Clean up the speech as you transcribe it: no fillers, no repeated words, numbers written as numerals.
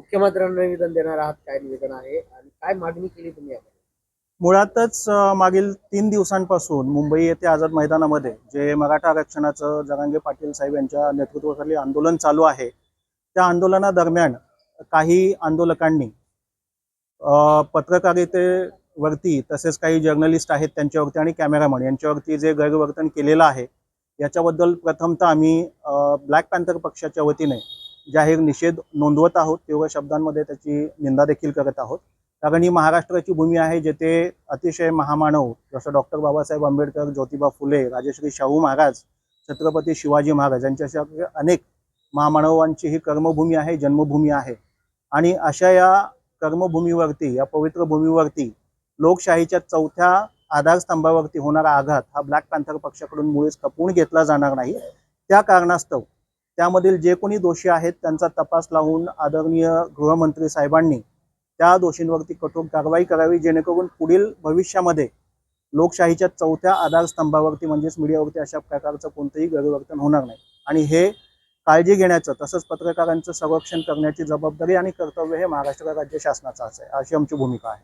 मुख्यमंत्र्यांना निवेदन देणार आहात, काय निवेदन आहे आणि काय मागणी केली तुम्ही यामध्ये? मुळातच मागील 3 दिवसांपासून मुंबई येथे आझाद मैदानामध्ये जे मराठा आरक्षणाचं जरांगे पाटील साहेब यांच्या नेतृत्वाखाली आंदोलन चालू आहे, त्या आंदोलनादरम्यान काही आंदोलकांनी पत्रकारितेवरती तसेच काही जर्नलिस्ट आहेत त्यांच्यावरती आणि कॅमेरामन यांच्यावरती जे गैरवर्तन केलेलं आहे, याच्याबद्दल प्रथमतः आम्ही ब्लॅक पॅन्थर पक्षाच्या वतीने जाहीर निषेध नोंदवत आहोत. तीव्र शब्दांमध्ये त्याची निंदा देखील करत आहोत. कारण ही महाराष्ट्राची भूमी आहे, जेथे अतिशय महामानव जसं डॉक्टर बाबासाहेब आंबेडकर, ज्योतिबा फुले, राजश्री शाहू महाराज, छत्रपती शिवाजी महाराज यांच्यासारखे अनेक महामानवांची ही कर्मभूमी आहे, जन्मभूमी आहे. आणि अशा या कर्मभूमीवरती, या पवित्र भूमीवरती लोकशाहीच्या चौथ्या आधारस्तंभावरती होणारा आघात हा ब्लॅक पॅन्थर पक्षाकडून मुळीच खपवून घेतला जाणार नाही. त्या कारणास्तव त्यामधील जे कोणी दोषी आहेत त्यांचा तपास लावून आदरणीय गृहमंत्री साहेबांनी त्या दोषींवरती कठोर कारवाई करावी, जेणेकरून पुढील भविष्यामध्ये लोकशाहीच्या चौथ्या आधारस्तंभावरती म्हणजेच मीडियावरती अशा प्रकारचं कोणतंही गैरवर्तन होणार नाही. आणि हे काळजी घेण्याचं तसंच पत्रकारांचं संरक्षण करण्याची जबाबदारी आणि कर्तव्य हे महाराष्ट्र राज्य शासनाचं आहे, अशी आमची भूमिका आहे.